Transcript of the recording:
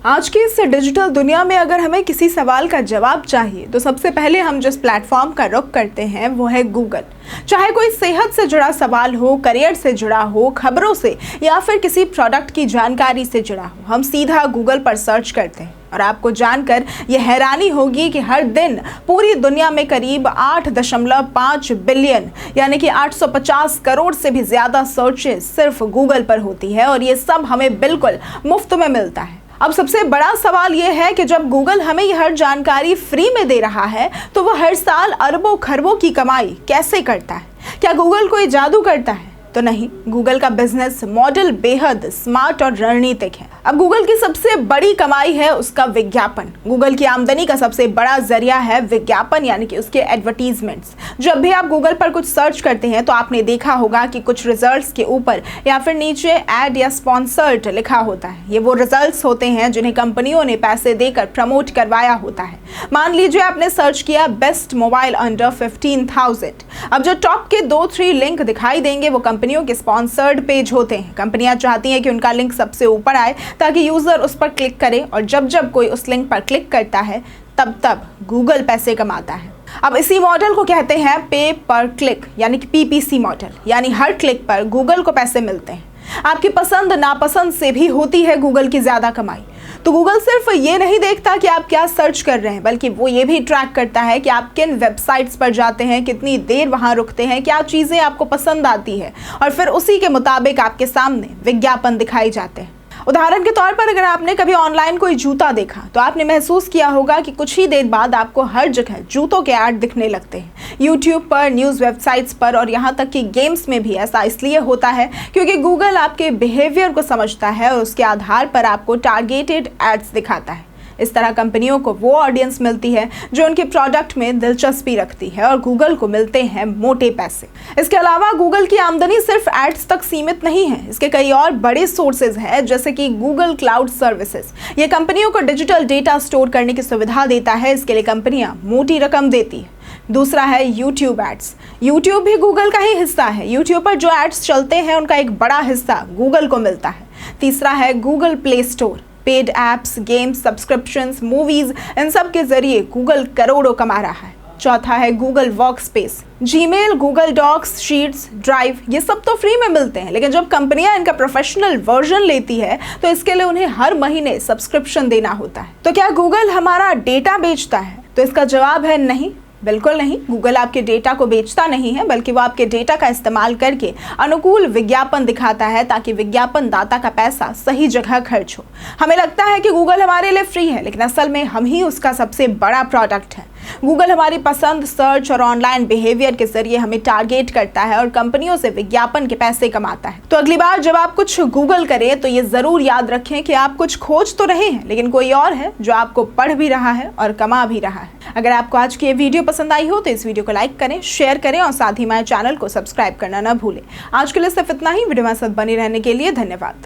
आज की इस डिजिटल दुनिया में अगर हमें किसी सवाल का जवाब चाहिए तो सबसे पहले हम जिस प्लेटफॉर्म का रुख करते हैं वो है गूगल। चाहे कोई सेहत से जुड़ा सवाल हो, करियर से जुड़ा हो, खबरों से या फिर किसी प्रोडक्ट की जानकारी से जुड़ा हो, हम सीधा गूगल पर सर्च करते हैं। और आपको जानकर यह हैरानी होगी कि हर दिन पूरी दुनिया में करीब 8.5 बिलियन यानी कि 850 करोड़ से भी ज़्यादा सर्चेस सिर्फ गूगल पर होती है और ये सब हमें बिल्कुल मुफ्त में मिलता है। अब सबसे बड़ा सवाल यह है कि जब गूगल हमें यह हर जानकारी फ्री में दे रहा है तो वह हर साल अरबों खरबों की कमाई कैसे करता है? क्या गूगल कोई जादू करता है? तो नहीं, गूगल का बिजनेस मॉडल बेहद स्मार्ट और रणनीतिक है। अब गूगल की सबसे बड़ी कमाई है उसका विज्ञापन। गूगल की आमदनी का सबसे बड़ा जरिया है विज्ञापन यानी कि उसके एडवर्टीजमेंट्स। जब भी आप गूगल पर कुछ सर्च करते हैं तो आपने देखा होगा कि कुछ रिजल्ट्स के ऊपर या फिर नीचे ऐड या स्पॉन्सर्ड लिखा होता है। ये वो रिजल्ट्स होते हैं जिन्हें कंपनियों ने पैसे देकर प्रमोट करवाया होता है। मान लीजिए आपने सर्च किया बेस्ट मोबाइल अंडर 15,000। अब जो टॉप के 2-3 लिंक दिखाई देंगे वो कंपनियों के स्पॉन्सर्ड पेज होते हैं। कंपनियां चाहती हैं कि उनका लिंक सबसे ऊपर आए ताकि यूजर उस पर क्लिक करे और जब कोई उस लिंक पर क्लिक करता है तब गूगल पैसे कमाता है। अब इसी मॉडल को कहते हैं पे पर क्लिक यानी कि पीपीसी मॉडल, यानी हर क्लिक पर गूगल को पैसे मिलते हैं। आपकी पसंद नापसंद से भी होती है गूगल की ज्यादा कमाई। तो गूगल सिर्फ ये नहीं देखता कि आप क्या सर्च कर रहे हैं, बल्कि वो ये भी ट्रैक करता है कि आप किन वेबसाइट्स पर जाते हैं, कितनी देर वहां रुकते हैं, क्या चीजें आपको पसंद आती है और फिर उसी के मुताबिक आपके सामने विज्ञापन दिखाई जाते हैं। उदाहरण के तौर पर अगर आपने कभी ऑनलाइन कोई जूता देखा तो आपने महसूस किया होगा कि कुछ ही देर बाद आपको हर जगह जूतों के ऐड दिखने लगते हैं। यूट्यूब पर, न्यूज़ वेबसाइट्स पर और यहाँ तक कि गेम्स में भी ऐसा इसलिए होता है क्योंकि गूगल आपके बिहेवियर को समझता है और उसके आधार पर आपको टारगेटेड एड्स दिखाता है। इस तरह कंपनियों को वो ऑडियंस मिलती है जो उनके प्रोडक्ट में दिलचस्पी रखती है और गूगल को मिलते हैं मोटे पैसे। इसके अलावा गूगल की आमदनी सिर्फ एड्स तक सीमित नहीं है, इसके कई और बड़े सोर्सेज हैं जैसे कि गूगल क्लाउड सर्विसेज। ये कंपनियों को डिजिटल डेटा स्टोर करने की सुविधा देता है, इसके लिए कंपनियां मोटी रकम देती है। दूसरा है यूट्यूब एड्स। यूट्यूब भी गूगल का ही हिस्सा है। यूट्यूब पर जो एड्स चलते हैं उनका एक बड़ा हिस्सा गूगल को मिलता है। तीसरा है Google play store. Paid apps, games, subscriptions, movies, इन सब के जरिए गूगल करोड़ों कमा रहा है। चौथा है Google Workspace. Gmail, Google Docs, Sheets, Drive, ये सब तो फ्री में मिलते हैं, लेकिन जब कंपनियां इनका प्रोफेशनल वर्जन लेती है तो इसके लिए उन्हें हर महीने सब्सक्रिप्शन देना होता है। तो क्या गूगल हमारा डेटा बेचता है? तो इसका जवाब है नहीं, बिल्कुल नहीं। गूगल आपके डेटा को बेचता नहीं है, बल्कि वो आपके डेटा का इस्तेमाल करके अनुकूल विज्ञापन दिखाता है ताकि विज्ञापन दाता का पैसा सही जगह खर्च हो। हमें लगता है कि गूगल हमारे लिए फ्री है, लेकिन असल में हम ही उसका सबसे बड़ा प्रोडक्ट है। गूगल हमारी पसंद, सर्च और ऑनलाइन बिहेवियर के जरिए हमें टारगेट करता है और कंपनियों से विज्ञापन के पैसे कमाता है। तो अगली बार जब आप कुछ गूगल करें तो ये जरूर याद रखें कि आप कुछ खोज तो रहे हैं, लेकिन कोई और है जो आपको पढ़ भी रहा है और कमा भी रहा है। अगर आपको आज की ये वीडियो पसंद आई हो तो इस वीडियो को लाइक करें, शेयर करें और साथ ही हमारे चैनल को सब्सक्राइब करना न भूलें। आज के लिए सिर्फ इतना ही। वीडियो में साथ बने रहने के लिए धन्यवाद।